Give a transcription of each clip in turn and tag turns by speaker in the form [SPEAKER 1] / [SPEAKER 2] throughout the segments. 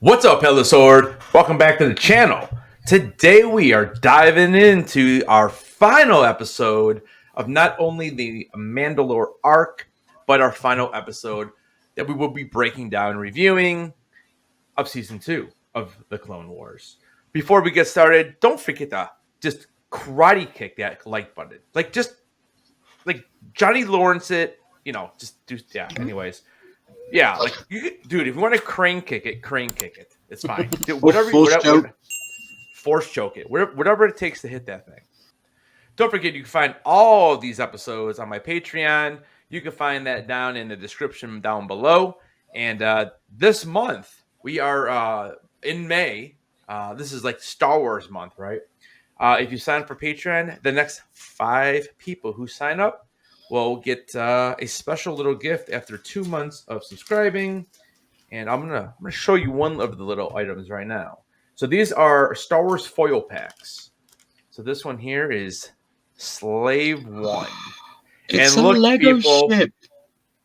[SPEAKER 1] What's up, Headless Horde? Welcome back to the channel. Today we are diving into our final episode of not only the Mandalore arc, but our final episode that we will be breaking down and reviewing of Season 2 of the Clone Wars. Before we get started, don't forget to just karate kick that like button. Like Johnny Lawrence it, anyways. Yeah, like dude, if you want to crane kick it. It's fine. Dude, force choke it. Whatever it takes to hit that thing. Don't forget, you can find all of these episodes on my Patreon. You can find that down in the description down below. And this month we are in May. This is like Star Wars month, right? If you sign up for Patreon, the next 5 people who sign up will get a special little gift after 2 months of subscribing. And I'm gonna show you one of the little items right now. So these are Star Wars foil packs. So this one here is Slave 1.
[SPEAKER 2] It's
[SPEAKER 1] and
[SPEAKER 2] a
[SPEAKER 1] look,
[SPEAKER 2] Lego
[SPEAKER 1] people,
[SPEAKER 2] ship.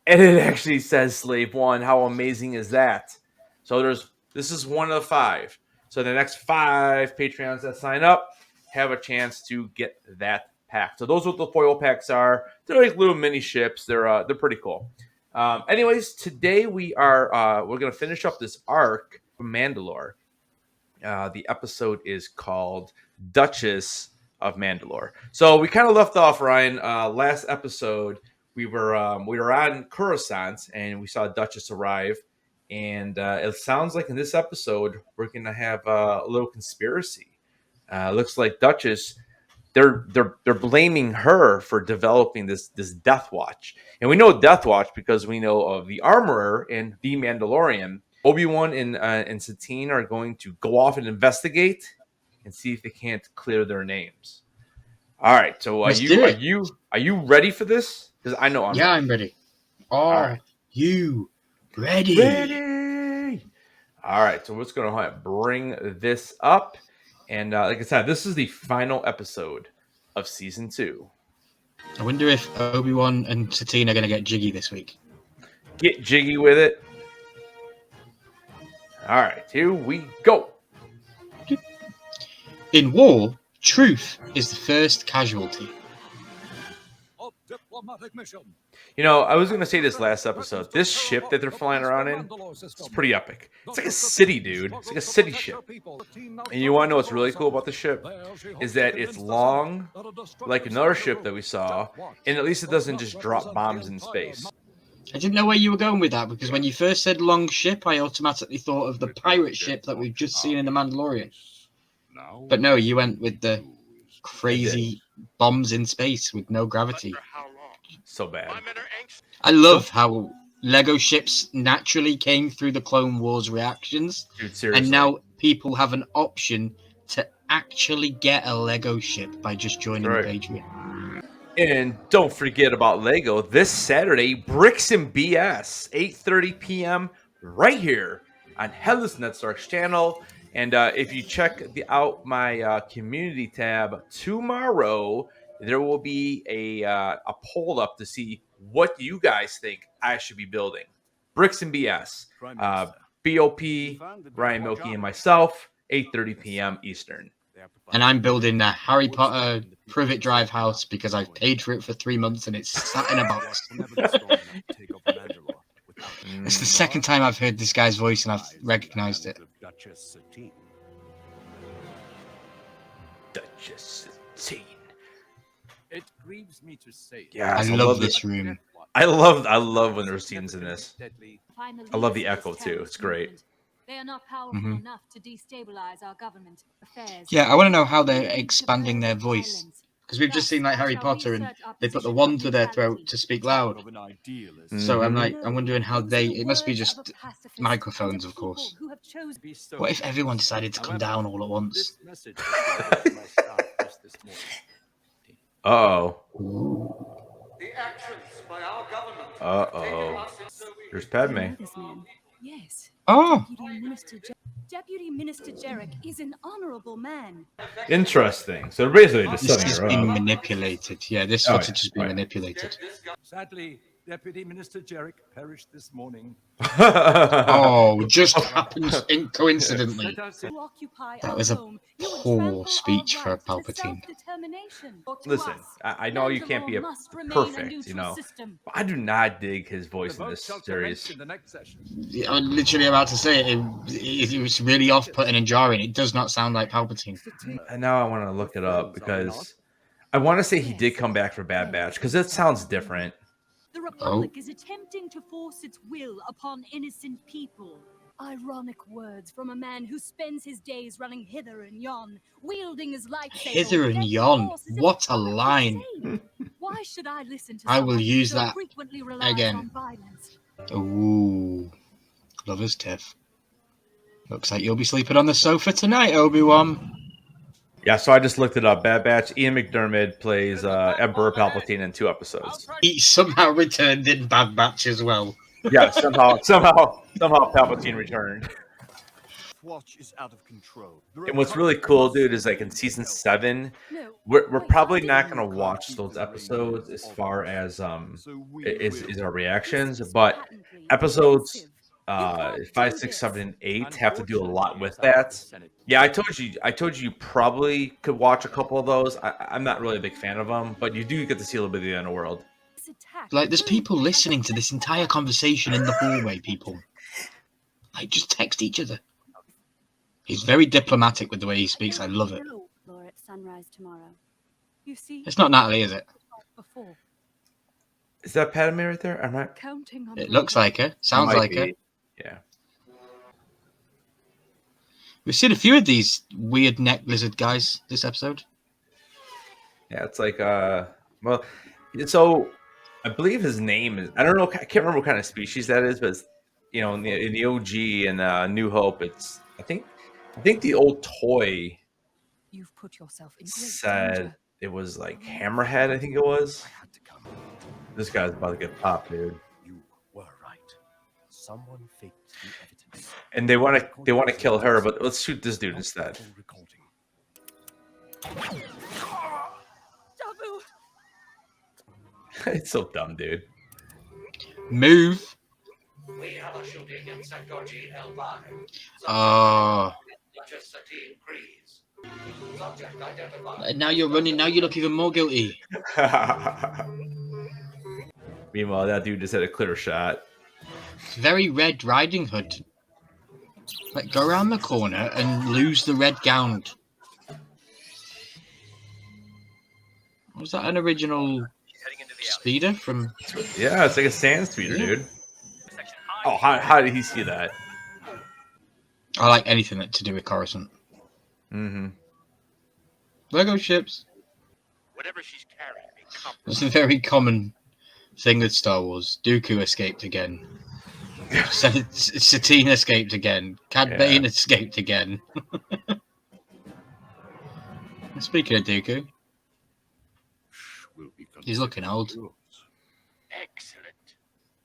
[SPEAKER 1] And it actually says Slave 1. How amazing is that? So this is one of the 5. So the next 5 Patreons that sign up have a chance to get that pack. So those are what the foil packs are. They're like little mini ships. They're pretty cool. Anyways, today we're gonna finish up this arc from Mandalore. The episode is called Duchess of Mandalore. So we kind of left off, Ryan. Last episode we were on Coruscant and we saw Duchess arrive. And it sounds like in this episode we're gonna have a little conspiracy. Looks like Duchess. They're blaming her for developing this Death Watch, and we know Death Watch because we know of the Armorer and the Mandalorian. Obi-Wan and Satine are going to go off and investigate and see if they can't clear their names. All right, so are you ready for this? Because I know
[SPEAKER 2] I'm ready. Are you ready?
[SPEAKER 1] Ready. All right, so we're just gonna bring this up. And like I said, this is the final episode of Season 2.
[SPEAKER 2] I wonder if Obi-Wan and Satine are going to get jiggy this week.
[SPEAKER 1] Get jiggy with it. All right, here we go.
[SPEAKER 2] In war, truth is the first casualty.
[SPEAKER 1] You know, I was going to say this last episode. This ship that they're flying around in, it's pretty epic. It's like a city, dude. It's like a city ship. And you want to know what's really cool about the ship? Is that it's long, like another ship that we saw, and at least it doesn't just drop bombs in space.
[SPEAKER 2] I didn't know where you were going with that, because when you first said long ship, I automatically thought of the pirate ship that we've just seen in The Mandalorian. But no, you went with the crazy bombs in space with no gravity.
[SPEAKER 1] So bad.
[SPEAKER 2] I love how Lego ships naturally came through the Clone Wars reactions.
[SPEAKER 1] Dude, seriously.
[SPEAKER 2] And now people have an option to actually get a Lego ship by just joining the Patreon.
[SPEAKER 1] And don't forget about Lego this Saturday, Bricks and BS, 8:30 p.m. right here on Headless Netstark's channel. And if you check out my community tab tomorrow, there will be a poll up to see what you guys think I should be building. Bricks and BS, BOP, Ryan Milky, and myself, 8:30 p.m. Eastern.
[SPEAKER 2] And I'm building a Harry Potter Privet Drive house because I've paid for it for 3 months and it's sat in a box. It's the second time I've heard this guy's voice and I've recognized it.
[SPEAKER 3] Duchess Satine.
[SPEAKER 1] Duchess Satine.
[SPEAKER 3] It grieves me to say it.
[SPEAKER 1] Yeah,
[SPEAKER 2] I love this room.
[SPEAKER 1] I love when there's scenes in this. I love the echo too. It's great.
[SPEAKER 4] They are not powerful enough to destabilize our government affairs.
[SPEAKER 2] Yeah, I want to know how they're expanding their voice. Because we've just seen like Harry Potter and they put the wand to their throat to speak loud. So I'm wondering how it must be just microphones, of course. What if everyone decided to come down all at once?
[SPEAKER 1] Uh-oh.
[SPEAKER 5] Uh-oh.
[SPEAKER 1] There's Padme.
[SPEAKER 4] Yes.
[SPEAKER 2] Oh!
[SPEAKER 4] Deputy Minister Jarek is an honorable man.
[SPEAKER 1] Interesting. So they're basically just
[SPEAKER 2] This
[SPEAKER 1] setting
[SPEAKER 2] has
[SPEAKER 1] her
[SPEAKER 2] been
[SPEAKER 1] up.
[SPEAKER 2] manipulated. Yeah, this footage has been manipulated.
[SPEAKER 3] Sadly, Deputy Minister Jarek perished this morning.
[SPEAKER 2] Oh, just happens coincidentally.
[SPEAKER 3] Let us
[SPEAKER 4] To occupy
[SPEAKER 2] That
[SPEAKER 4] our
[SPEAKER 2] was a
[SPEAKER 4] home, you would
[SPEAKER 2] poor
[SPEAKER 4] trample our
[SPEAKER 2] speech for
[SPEAKER 4] right to
[SPEAKER 2] Palpatine.
[SPEAKER 4] self-determination. Or to
[SPEAKER 1] Listen,
[SPEAKER 4] us,
[SPEAKER 1] I know you can't be
[SPEAKER 4] Mandalore
[SPEAKER 1] a
[SPEAKER 4] must remain a
[SPEAKER 1] perfect, you
[SPEAKER 4] neutral
[SPEAKER 1] know.
[SPEAKER 4] system.
[SPEAKER 1] But I do not dig his
[SPEAKER 3] the
[SPEAKER 1] voice in
[SPEAKER 3] vote
[SPEAKER 1] this
[SPEAKER 3] shall
[SPEAKER 1] series.
[SPEAKER 3] commence in the next session.
[SPEAKER 2] I'm literally about to say it was really off-putting and jarring. It does not sound like Palpatine.
[SPEAKER 1] And now I want to look it up because I want to say he did come back for Bad Batch because it sounds different.
[SPEAKER 4] The Republic is attempting to force its will upon innocent people. Ironic words from a man who spends his days running hither and yon, wielding his lightsaber.
[SPEAKER 2] Hither and
[SPEAKER 4] with
[SPEAKER 2] yon.
[SPEAKER 4] force as if
[SPEAKER 2] What a
[SPEAKER 4] I'm
[SPEAKER 2] line.
[SPEAKER 4] insane. Why should I listen to
[SPEAKER 2] I will
[SPEAKER 4] someone who
[SPEAKER 2] use
[SPEAKER 4] so
[SPEAKER 2] that
[SPEAKER 4] frequently relies
[SPEAKER 2] again.
[SPEAKER 4] on violence?
[SPEAKER 2] Ooh. Lover's tiff. Looks like you'll be sleeping on the sofa tonight, Obi-Wan.
[SPEAKER 1] Yeah, so I just looked it up. Bad Batch. Ian McDermott plays Emperor Palpatine in 2 episodes.
[SPEAKER 2] He somehow returned in Bad Batch as well.
[SPEAKER 1] Yeah, somehow Palpatine returned.
[SPEAKER 3] Watch is out of control.
[SPEAKER 1] And what's really cool, dude, is like in season 7, we're probably not gonna watch those episodes as far as is our reactions, but episodes 5, 6, 7, and 8 have to do a lot with that. Yeah, I told you probably could watch a couple of those. I'm not really a big fan of them, but you do get to see a little bit of the inner world.
[SPEAKER 2] Like, there's people listening to this entire conversation in the hallway, people. Like, just text each other. He's very diplomatic with the way he speaks. I love it.
[SPEAKER 4] At sunrise tomorrow. You see,
[SPEAKER 2] It's not Natalie, is it?
[SPEAKER 4] before,
[SPEAKER 1] Is that Padme right there? I'm not.
[SPEAKER 4] counting on
[SPEAKER 2] It looks like her. Sounds
[SPEAKER 1] Might
[SPEAKER 2] like her.
[SPEAKER 1] be. Yeah.
[SPEAKER 2] We've seen a few of these weird neck lizard guys this episode.
[SPEAKER 1] Yeah, it's like well, so I believe his name is, I don't know, I can't remember what kind of species that is, but it's, you know, in the OG and New Hope, it's I think the old toy
[SPEAKER 4] you've put yourself in great
[SPEAKER 1] said
[SPEAKER 4] danger.
[SPEAKER 1] it was like Hammerhead, I think it was. This guy's about to get popped, dude.
[SPEAKER 3] You were right. Someone faked the evidence.
[SPEAKER 1] And they want to kill her, but let's shoot this dude instead.
[SPEAKER 4] Dabu!
[SPEAKER 1] It's so dumb, dude.
[SPEAKER 2] Move.
[SPEAKER 5] We have a shooting in Sector GL5.
[SPEAKER 2] Oh.
[SPEAKER 5] Duchess Satine Crease. Subject identified.
[SPEAKER 2] Now you're running. Now you look even more guilty.
[SPEAKER 1] Meanwhile, that dude just had a clear shot.
[SPEAKER 2] It's very Red Riding Hood. Like, go around the corner and lose the red gown. Was that an original speeder from?
[SPEAKER 1] Yeah, it's like a sand speeder, dude. Oh, how did he see that?
[SPEAKER 2] I like anything that to do with Coruscant.
[SPEAKER 1] Mm-hmm.
[SPEAKER 2] Lego ships.
[SPEAKER 5] Whatever she's carrying,
[SPEAKER 2] It's a very common thing with Star Wars. Dooku escaped again. Satine escaped again. Cad Bane escaped again. Speaking of Dooku, he's looking old.
[SPEAKER 5] excellent.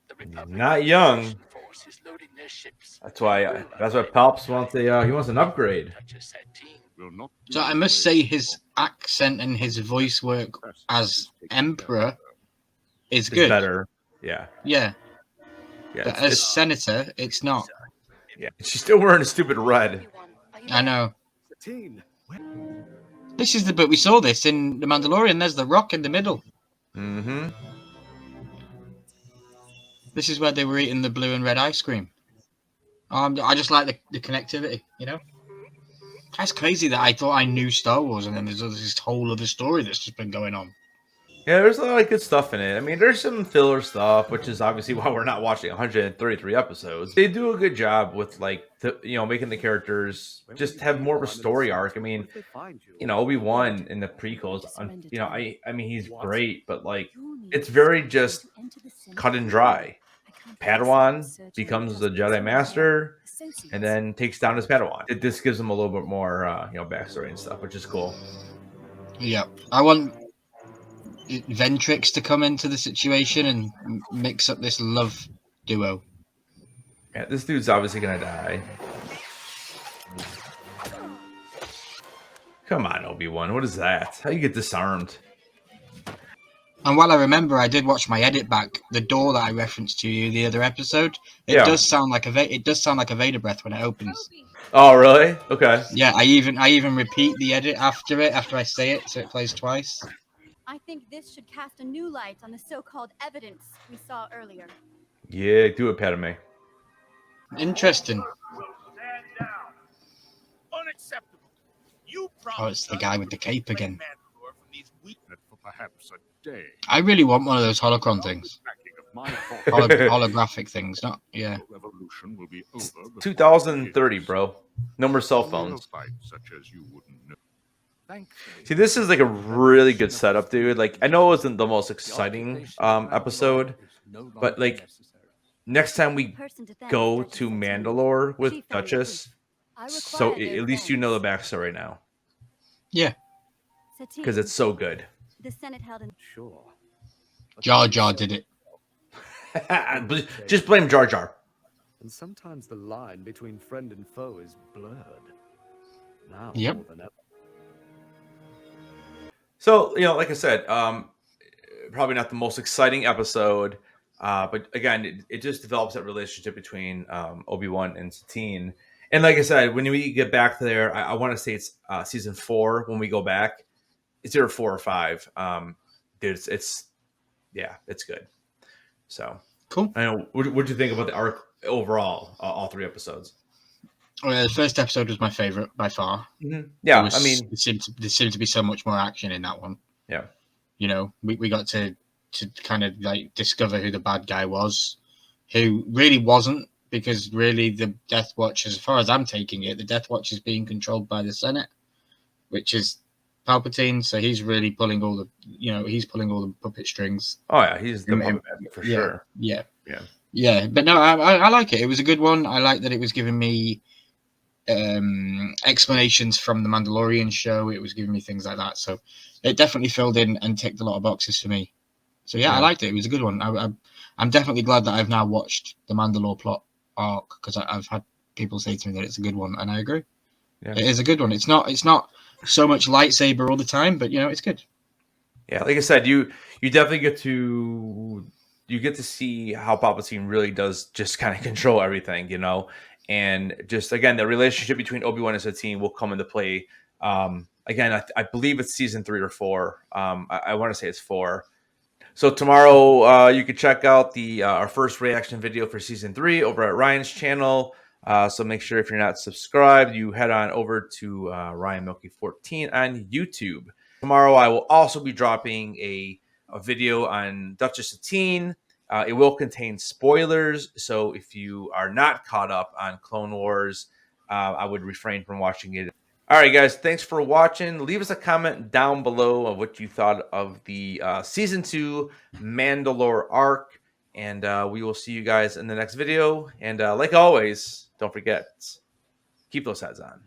[SPEAKER 5] The Republic
[SPEAKER 1] Not young.
[SPEAKER 5] force is loading their ships.
[SPEAKER 1] That's why Palps wants he wants an upgrade.
[SPEAKER 5] Duchess Satine will not.
[SPEAKER 2] So I must say his accent and his voice work as Emperor is
[SPEAKER 1] It's
[SPEAKER 2] good.
[SPEAKER 1] better. Yeah.
[SPEAKER 2] Yeah,
[SPEAKER 1] Yeah.
[SPEAKER 2] but as Senator, it's not.
[SPEAKER 1] Yeah. She's still wearing a stupid red.
[SPEAKER 2] I know.
[SPEAKER 3] Satine.
[SPEAKER 2] This is the bit we saw this in The Mandalorian. There's the rock in the middle.
[SPEAKER 1] Mm-hmm.
[SPEAKER 2] This is where they were eating the blue and red ice cream. I just like the connectivity, you know? That's crazy that I thought I knew Star Wars and then there's this whole other story that's just been going on.
[SPEAKER 1] Yeah, there's a lot of good stuff in it. I mean, there's some filler stuff, which is obviously why we're not watching 133 episodes. They do a good job with, like, making the characters just have more of a story arc. I mean, Obi-Wan in the prequels, I mean, he's great, but, like, it's very just cut and dry. Padawan becomes the Jedi Master and then takes down his Padawan. This gives him a little bit more, backstory and stuff, which is cool.
[SPEAKER 2] Yeah, I want Ventrix to come into the situation and mix up this love duo.
[SPEAKER 1] Yeah, this dude's obviously gonna die. Come on, Obi-Wan. What is that? How you get disarmed?
[SPEAKER 2] And while I remember, I did watch my edit back. The door that I referenced to you the other episode, it does sound like a Vader breath when it opens.
[SPEAKER 1] Oh, really? Okay.
[SPEAKER 2] Yeah, I even repeat the edit after I say it, so it plays twice.
[SPEAKER 6] I think this should cast a new light on the so-called evidence we saw earlier.
[SPEAKER 1] Yeah, do it, Padme.
[SPEAKER 2] Interesting.
[SPEAKER 7] Stand down. Unacceptable. You
[SPEAKER 2] Oh, it's the guy with the cape again.
[SPEAKER 7] For perhaps a day.
[SPEAKER 2] I really want one of those holocron things. Holographic things, not
[SPEAKER 7] Revolution will be over.
[SPEAKER 1] 2030, bro. No more cell phones.
[SPEAKER 7] Such as you wouldn't know.
[SPEAKER 1] See, this is like a really good setup, dude. Like, I know it wasn't the most exciting episode, but like next time we go to Mandalore with Duchess, so at least you know the backstory now.
[SPEAKER 2] Yeah,
[SPEAKER 1] because it's so good.
[SPEAKER 6] The Senate held an
[SPEAKER 3] Sure.
[SPEAKER 2] Jar Jar did it.
[SPEAKER 1] Just blame Jar Jar.
[SPEAKER 3] And sometimes the line between friend and foe is blurred. Now
[SPEAKER 2] Yep.
[SPEAKER 3] more than ever.
[SPEAKER 1] So, like I said, probably not the most exciting episode, but again, it just develops that relationship between Obi-Wan and Satine. And like I said, when we get back there, I want to say it's season 4 when we go back. It's either 4 or 5. Dude, it's good. So
[SPEAKER 2] Cool.
[SPEAKER 1] I know. What do you think about the arc overall? All 3 episodes.
[SPEAKER 2] The first episode was my favorite by far.
[SPEAKER 1] Mm-hmm. Yeah,
[SPEAKER 2] there seemed to be so much more action in that one.
[SPEAKER 1] Yeah,
[SPEAKER 2] we got to kind of like discover who the bad guy was, who really wasn't, because really the Death Watch, as far as I'm taking it, the Death Watch is being controlled by the Senate, which is Palpatine. So he's really pulling all the puppet strings.
[SPEAKER 1] Oh yeah, he's the puppet for sure.
[SPEAKER 2] Yeah. But no, I like it. It was a good one. I like that it was giving me explanations from the Mandalorian show. It was giving me things like that. So it definitely filled in and ticked a lot of boxes for me. So yeah, I liked it. It was a good one. I'm definitely glad that I've now watched the Mandalore plot arc, because I've had people say to me that it's a good one, and I agree. Yeah. It is a good one. It's not so much lightsaber all the time, but it's good.
[SPEAKER 1] Yeah, like I said, you definitely get to see how Palpatine really does just kind of control everything, and just again the relationship between Obi-Wan and Satine will come into play. Again, I believe it's season 3 or 4. I want to say it's 4. So tomorrow you can check out our first reaction video for season 3 over at Ryan's channel. So make sure, if you're not subscribed, you head on over to Ryan Milky 14 on YouTube. Tomorrow I will also be dropping a video on Duchess Satine. It will contain spoilers, so if you are not caught up on Clone Wars, I would refrain from watching it. All right, guys, thanks for watching. Leave us a comment down below of what you thought of the Season 2 Mandalore arc, and we will see you guys in the next video. And like always, don't forget, keep those heads on.